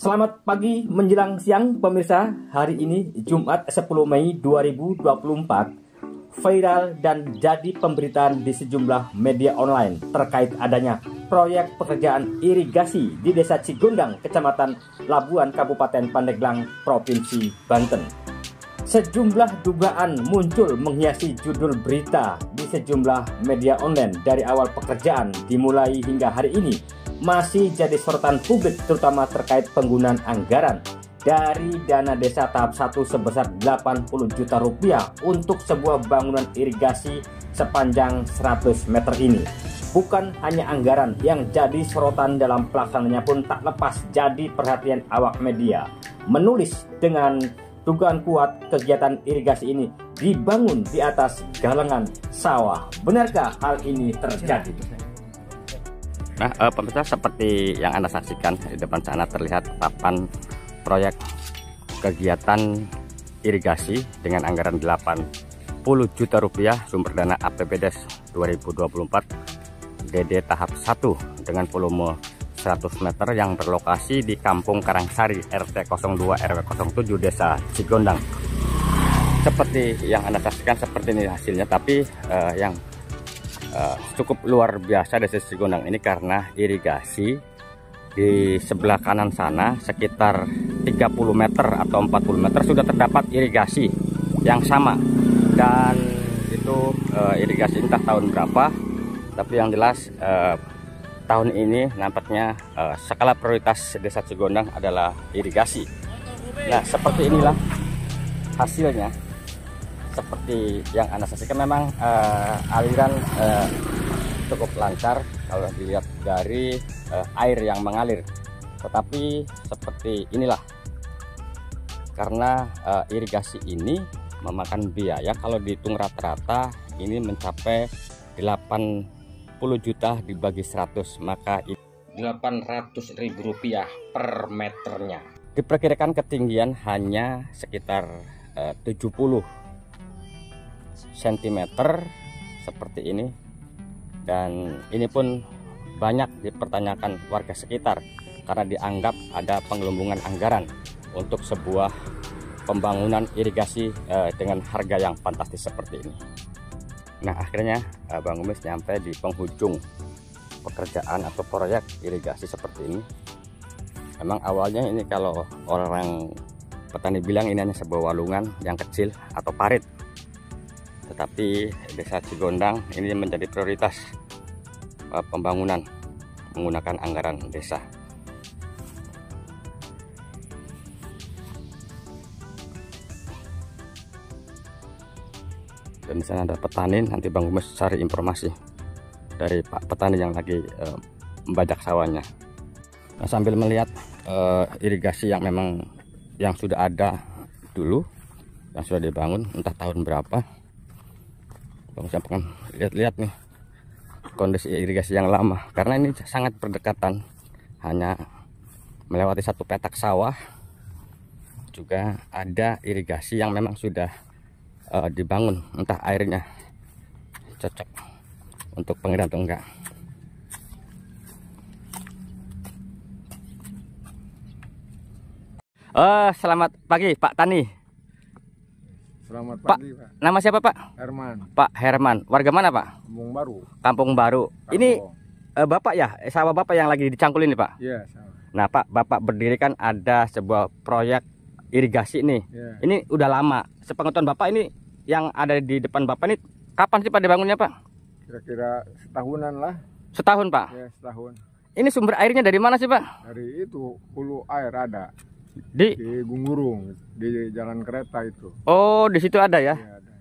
Selamat pagi menjelang siang pemirsa. Hari ini Jumat 10 Mei 2024 viral dan jadi pemberitaan di sejumlah media online terkait adanya proyek pekerjaan irigasi di Desa Cigondang, Kecamatan Labuan, Kabupaten Pandeglang, Provinsi Banten. Sejumlah dugaan muncul menghiasi judul berita di sejumlah media online dari awal pekerjaan dimulai hingga hari ini masih jadi sorotan publik, terutama terkait penggunaan anggaran dari dana desa tahap 1 sebesar 80 juta rupiah untuk sebuah bangunan irigasi sepanjang 100 meter ini. Bukan hanya anggaran yang jadi sorotan, dalam pelaksananya pun tak lepas jadi perhatian awak media. Menulis dengan dugaan kuat kegiatan irigasi ini dibangun di atas galengan sawah. Benarkah hal ini terjadi? Nah, pemirsa, seperti yang Anda saksikan di depan sana terlihat papan proyek kegiatan irigasi dengan anggaran 80 juta rupiah sumber dana APBDes 2024 DD tahap 1 dengan volume 100 meter yang berlokasi di Kampung Karangsari RT 02 RW 07 Desa Cigondang. Seperti yang Anda saksikan, seperti ini hasilnya, tapi yang cukup luar biasa Desa Cigondang ini karena irigasi di sebelah kanan sana sekitar 30 meter atau 40 meter sudah terdapat irigasi yang sama, dan itu irigasi entah tahun berapa, tapi yang jelas tahun ini nampaknya skala prioritas Desa Cigondang adalah irigasi. Nah, seperti inilah hasilnya. Seperti yang Anda saksikan, memang aliran cukup lancar kalau dilihat dari air yang mengalir. Tetapi seperti inilah, karena irigasi ini memakan biaya, kalau dihitung rata-rata ini mencapai 80 juta dibagi 100, maka 800.000 rupiah per meternya. Diperkirakan ketinggian hanya sekitar 70 cm seperti ini, dan ini pun banyak dipertanyakan warga sekitar karena dianggap ada penggelembungan anggaran untuk sebuah pembangunan irigasi dengan harga yang fantastis seperti ini. Nah, akhirnya Bang Umis nyampe di penghujung pekerjaan atau proyek irigasi seperti ini. Memang awalnya ini kalau orang petani bilang ini hanya sebuah walungan yang kecil atau parit, tetapi Desa Cigondang ini menjadi prioritas pembangunan menggunakan anggaran desa. Dan di sana ada petani, nanti Bang Umes cari informasi dari Pak petani yang lagi membajak sawahnya. Nah, sambil melihat irigasi yang memang yang sudah ada dulu, yang sudah dibangun entah tahun berapa, Bang sampaikan, lihat-lihat nih kondisi irigasi yang lama, karena ini sangat berdekatan, hanya melewati satu petak sawah. Juga ada irigasi yang memang sudah dibangun, entah airnya cocok untuk pengiriman atau enggak. Selamat pagi Pak Tani. Selamat pagi, Pak. Nama siapa, Pak? Herman. Pak Herman. Warga mana, Pak? Kampung Baru. Kampung Baru. Kampung. Ini Bapak ya, sawah Bapak yang lagi dicangkul ini, Pak? Iya, sama. Nah, Pak, Bapak berdirikan ada sebuah proyek irigasi nih. Iya. Ini udah lama. Sepengetahuan Bapak, ini yang ada di depan Bapak ini kapan sih Pak dibangunnya, Pak? Kira-kira setahunan lah. Setahun, Pak? Ya, setahun. Ini sumber airnya dari mana sih, Pak? Dari itu hulu air ada Di di Gunggurung, di jalan kereta itu. Oh, di situ ada ya? Iya, ada.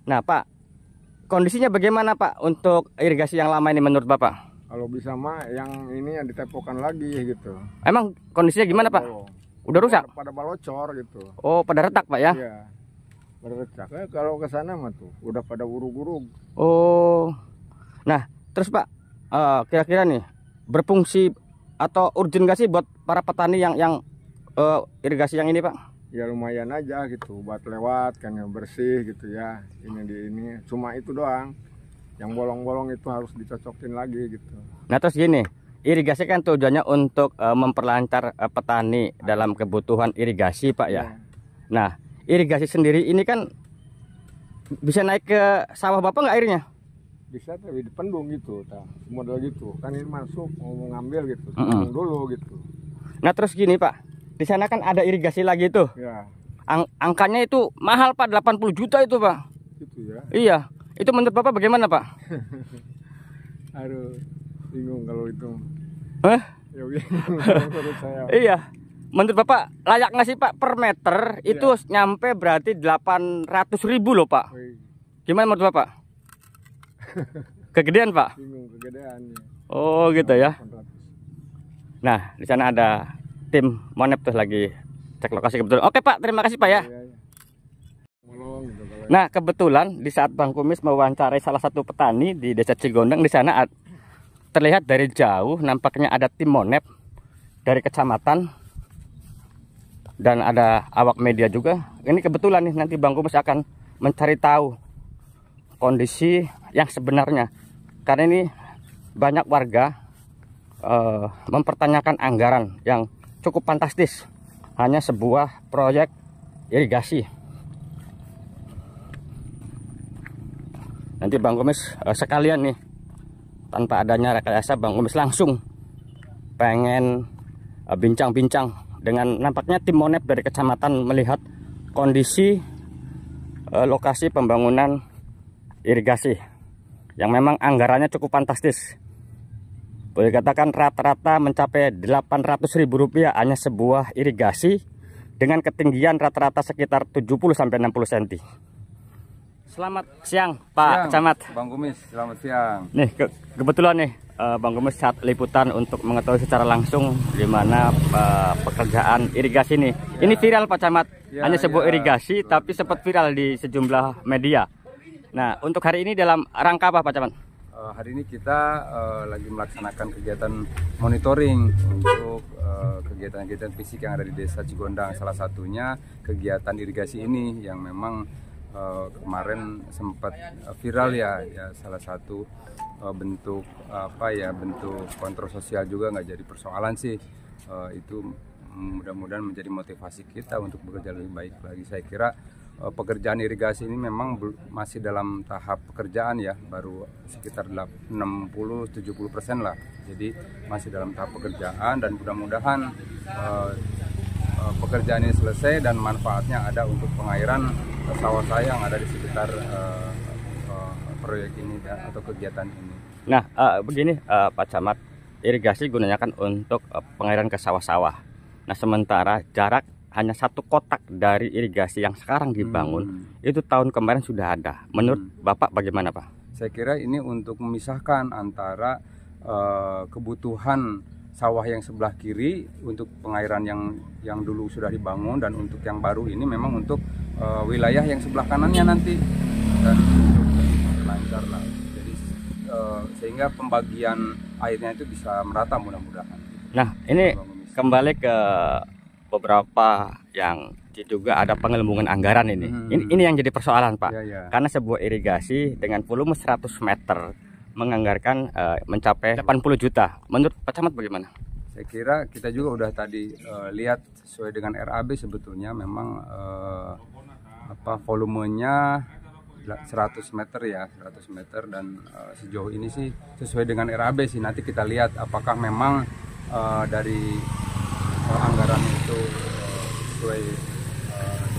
Nah, Pak, kondisinya bagaimana, Pak, untuk irigasi yang lama ini menurut Bapak? Kalau bisa mah yang ini yang ditepokan lagi gitu. Emang kondisinya gimana, Pak? Bolong. Udah rusak? Pada balocor gitu. Oh, pada retak, Pak ya? Iya. Pada retak. Kalau ke sana mah tuh udah pada urug-urug. Oh. Nah, terus Pak, kira-kira nih berfungsi atau urgent gak sih buat para petani yang irigasi yang ini, Pak? Ya lumayan aja gitu buat lewat kan, yang bersih gitu ya. Ini cuma itu doang. Yang bolong-bolong itu harus dicocokin lagi gitu. Nah, terus gini, irigasi kan tujuannya untuk memperlancar petani dalam kebutuhan irigasi Pak ya. Nah, irigasi sendiri ini kan bisa naik ke sawah Bapak nggak airnya? Bisa, tapi dipendung gitu, model gitu. Kan ini masuk mau ngambil gitu, pendung dulu gitu. Nah terus gini Pak, di sana kan ada irigasi lagi tuh. Ya. Angkanya itu mahal Pak, 80 juta itu Pak. Gitu ya. Iya, itu menurut Bapak bagaimana Pak? Aduh, bingung kalau itu. Hah? Ya bingung menurut saya. Iya, menurut Bapak layak nggak sih Pak per meter itu nyampe berarti 800.000 loh Pak. Gimana menurut Bapak? Kegedean Pak? Bingung kegedeannya. Oh gitu ya. 800. Nah di sana ada tim Monep tuh lagi cek lokasi kebetulan. Oke Pak, terima kasih Pak ya. Nah kebetulan di saat Bang Kumis mewawancarai salah satu petani di Desa Cigondang, di sana terlihat dari jauh nampaknya ada tim Monep dari kecamatan dan ada awak media juga. Ini kebetulan nih, nanti Bang Kumis akan mencari tahu kondisi yang sebenarnya, karena ini banyak warga mempertanyakan anggaran yang cukup fantastis, hanya sebuah proyek irigasi. Nanti Bang Kumis sekalian nih, tanpa adanya rekayasa, Bang Kumis langsung pengen bincang-bincang dengan nampaknya tim Monep dari kecamatan melihat kondisi lokasi pembangunan irigasi yang memang anggarannya cukup fantastis. Boleh katakan rata-rata mencapai Rp800.000 hanya sebuah irigasi dengan ketinggian rata-rata sekitar 70-60 cm. Selamat siang Pak Camat. Bang Kumis, selamat siang. Nih kebetulan nih Bang Kumis saat liputan untuk mengetahui secara langsung di mana pekerjaan irigasi ini. Ini viral Pak Camat. Hanya sebuah irigasi tapi sempat viral di sejumlah media. Nah, untuk hari ini dalam rangka apa Pak Camat? Hari ini kita lagi melaksanakan kegiatan monitoring untuk kegiatan-kegiatan fisik yang ada di Desa Cigondang. Salah satunya kegiatan irigasi ini yang memang kemarin sempat viral ya salah satu bentuk bentuk kontrol sosial juga, nggak jadi persoalan sih. Itu mudah-mudahan menjadi motivasi kita untuk bekerja lebih baik lagi. Saya kira pekerjaan irigasi ini memang masih dalam tahap pekerjaan ya, baru sekitar 60-70% lah. Jadi masih dalam tahap pekerjaan dan mudah-mudahan pekerjaan ini selesai dan manfaatnya ada untuk pengairan sawah saya yang ada di sekitar proyek ini atau kegiatan ini. Nah begini Pak Camat, irigasi gunanya kan untuk pengairan ke sawah-sawah. Nah sementara jarak hanya satu kotak dari irigasi yang sekarang dibangun itu tahun kemarin sudah ada. Menurut Bapak bagaimana Pak? Saya kira ini untuk memisahkan antara kebutuhan sawah yang sebelah kiri untuk pengairan yang dulu sudah dibangun, dan untuk yang baru ini memang untuk wilayah yang sebelah kanannya nanti, dan untuk lancar lah. Jadi sehingga pembagian airnya itu bisa merata mudah-mudahan. Nah ini kembali ke beberapa yang diduga ada penggelembungan anggaran ini. Ini yang jadi persoalan Pak. Karena sebuah irigasi dengan volume 100 meter menganggarkan mencapai 80 juta. Menurut Pak Camat bagaimana? Saya kira kita juga udah tadi lihat sesuai dengan RAB sebetulnya memang volumenya 100 meter ya, 100 meter, dan sejauh ini sih sesuai dengan RAB sih. Nanti kita lihat apakah memang dari anggaran itu sesuai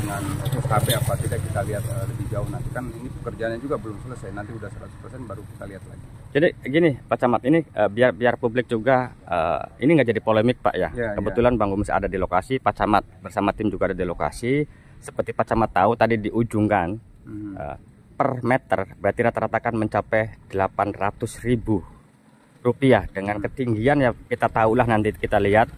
dengan SKP apa tidak, kita lihat lebih jauh. Nanti kan ini pekerjaannya juga belum selesai, nanti udah 100% baru kita lihat lagi. Jadi gini Pak Camat, ini biar publik juga ini nggak jadi polemik Pak ya. Kebetulan Bang Kumis ada di lokasi, Pak Camat bersama tim juga ada di lokasi. Seperti Pak Camat tahu tadi di ujung kan per meter berarti rata-rata kan mencapai Rp800.000 dengan ketinggian ya kita tahulah, nanti kita lihat.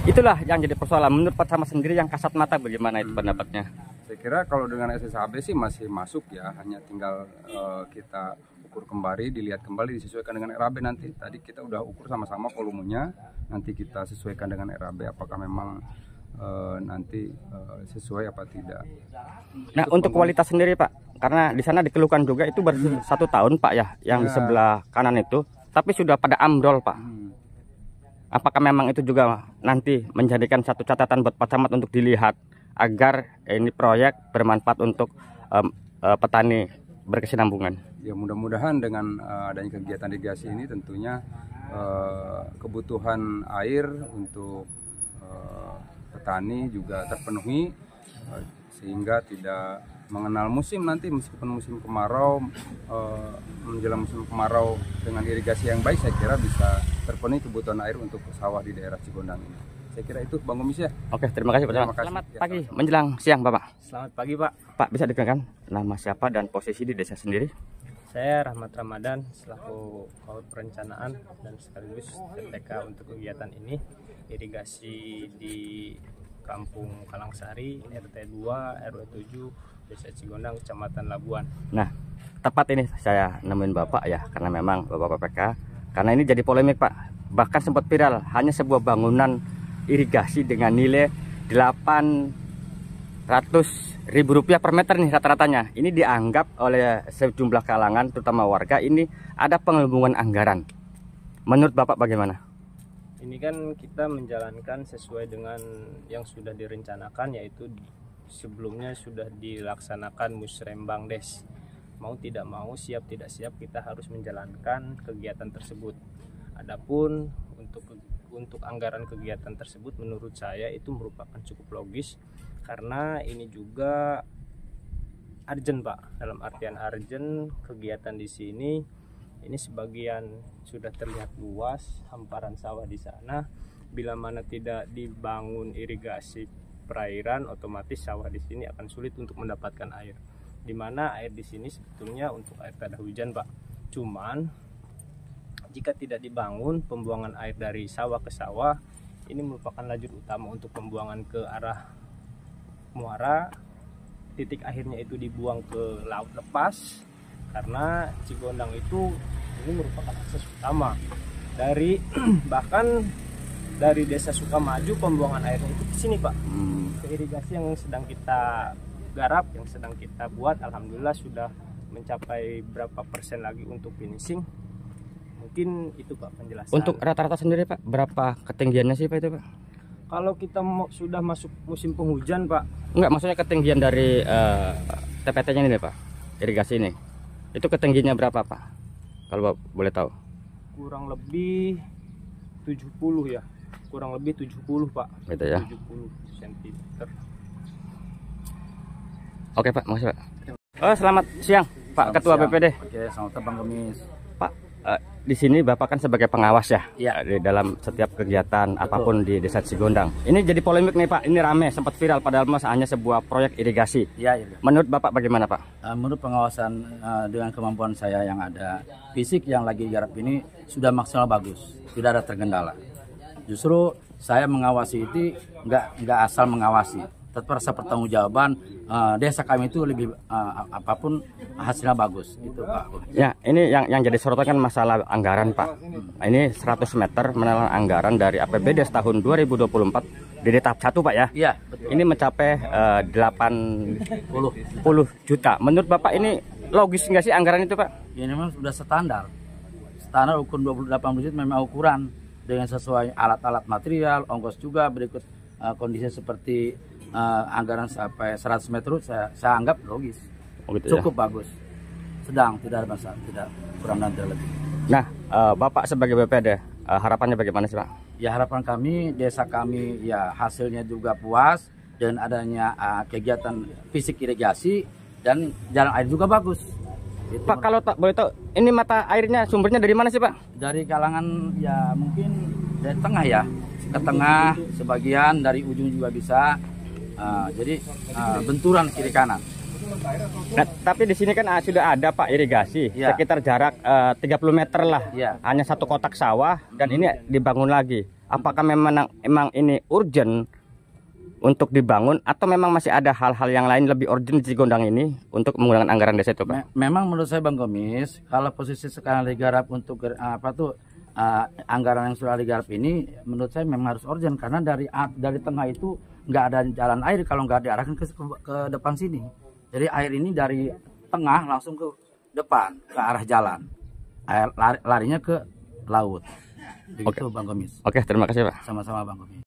Itulah yang jadi persoalan. Menurut Pak Camat sendiri yang kasat mata bagaimana itu pendapatnya? Saya kira kalau dengan SSAB sih masih masuk ya, hanya tinggal kita ukur kembali, dilihat kembali, disesuaikan dengan RAB nanti. Tadi kita udah ukur sama-sama volumenya, nanti kita sesuaikan dengan RAB apakah memang nanti sesuai apa tidak. Nah untuk kualitas sendiri Pak, karena di sana dikeluhkan juga itu baru 1 tahun Pak ya, yang di sebelah kanan itu tapi sudah pada ambrol, Pak. Apakah memang itu juga nanti menjadikan satu catatan buat Pak Camat untuk dilihat agar ini proyek bermanfaat untuk petani berkesinambungan? Ya mudah-mudahan dengan adanya kegiatan irigasi ini tentunya kebutuhan air untuk petani juga terpenuhi, sehingga tidak mengenal musim nanti, meskipun musim kemarau, menjelang musim kemarau dengan irigasi yang baik, saya kira bisa terpenuhi kebutuhan air untuk sawah di daerah Cigondang ini. Saya kira itu Bang Gomis ya. Oke, terima kasih Pak Camat. Selamat pagi menjelang siang Bapak. Selamat pagi Pak. Pak, bisa dikenalkan nama siapa dan posisi di desa sendiri? Saya Rahmat Ramadan selaku Kaur Perencanaan dan sekaligus TTK untuk kegiatan ini, irigasi di Kampung Kalangsari, RT 2, RW 7, Desa Cigondang, Kecamatan Labuan. Nah, tepat ini saya nemuin Bapak ya, karena memang Bapak PPK, karena ini jadi polemik Pak. Bahkan sempat viral, hanya sebuah bangunan irigasi dengan nilai 800.000 rupiah per meter nih rata-ratanya. Ini dianggap oleh sejumlah kalangan, terutama warga, ini ada pengelubungan anggaran. Menurut Bapak bagaimana? Ini kan kita menjalankan sesuai dengan yang sudah direncanakan, yaitu sebelumnya sudah dilaksanakan musrembang des. Mau tidak mau, siap tidak siap, kita harus menjalankan kegiatan tersebut. Adapun untuk anggaran kegiatan tersebut menurut saya itu merupakan cukup logis, karena ini juga urgent Pak. Dalam artian urgent, kegiatan di sini ini sebagian sudah terlihat luas, hamparan sawah di sana. Bila mana tidak dibangun irigasi perairan, otomatis sawah di sini akan sulit untuk mendapatkan air. Dimana air di sini sebetulnya untuk air tada hujan Pak. Cuman jika tidak dibangun pembuangan air dari sawah ke sawah, ini merupakan lajur utama untuk pembuangan ke arah muara. Titik akhirnya itu dibuang ke laut lepas, karena Cigondang itu ini merupakan akses utama dari bahkan dari Desa Sukamaju, pembuangan airnya itu ke sini Pak. Ke irigasi yang sedang kita garap, yang sedang kita buat, alhamdulillah sudah mencapai berapa persen lagi untuk finishing. Mungkin itu Pak penjelasan. Untuk rata-rata sendiri Pak, berapa ketinggiannya sih Pak itu Pak? Kalau kita sudah masuk musim penghujan Pak. Enggak, maksudnya ketinggian dari TPT-nya ini Pak, irigasi ini. Itu ketinggiannya berapa Pak? Kalau boleh tahu. Kurang lebih 70 ya. Kurang lebih 70 Pak. Gitu ya. 70 cm. Oke Pak, makasih Pak. Oh, selamat siang Pak Ketua BPD. Oke, selamat Bang Gomis. Pak, di sini Bapak kan sebagai pengawas ya, Iya. di dalam setiap kegiatan apapun di Desa Cigondang. Ini jadi polemik nih Pak, ini rame, sempat viral padahal mas hanya sebuah proyek irigasi. Iya, iya. Menurut Bapak bagaimana Pak? Menurut pengawasan dengan kemampuan saya yang ada, fisik yang lagi garap ini sudah maksimal bagus, tidak ada terkendala. Justru saya mengawasi itu nggak asal mengawasi, tetap rasa pertanggungjawaban. Desa kami itu lebih apapun hasilnya bagus, gitu Pak. Ya, ini yang jadi sorotan kan masalah anggaran Pak. Ini 100 meter menelan anggaran dari APBD tahun 2024 di tahap 1 Pak ya. Iya, betul. Ini mencapai 80 juta. Menurut Bapak ini logis nggak sih anggaran itu Pak? Ini memang sudah standar. Standar ukur 80 juta memang ukuran dengan sesuai alat-alat material, ongkos juga berikut kondisi seperti anggaran sampai 100 meter saya anggap logis. Oh, gitu cukup ya? Bagus. Sedang, tidak ada masalah, tidak kurang dan tidak lebih. Nah, Bapak sebagai BPD, harapannya bagaimana sih Pak? Ya harapan kami, desa kami ya hasilnya juga puas dan adanya kegiatan fisik irigasi dan jalan air juga bagus. Itu Pak, kalau tak boleh tahu, ini mata airnya sumbernya dari mana sih Pak? dari kalangan ya mungkin dari tengah ya, ke tengah sebagian, dari ujung juga bisa. Jadi benturan kiri kanan. Nah, tapi di sini kan sudah ada Pak irigasi Ya. sekitar jarak 30 meter lah, Ya. hanya satu kotak sawah dan ini dibangun lagi. Apakah memang ini urgent untuk dibangun atau memang masih ada hal-hal yang lain lebih urgent di Cigondang ini untuk menggunakan anggaran desa itu Pak? Memang menurut saya Bang Gomis, kalau posisi sekarang digarap untuk anggaran yang sudah digarap ini, menurut saya memang harus urgent karena dari tengah itu nggak ada jalan air kalau nggak diarahkan ke depan sini. Jadi air ini dari tengah langsung ke depan ke arah jalan. Air larinya ke laut. Begitu Bang Komis. Oke, terima kasih Pak. Sama-sama Bang Komis.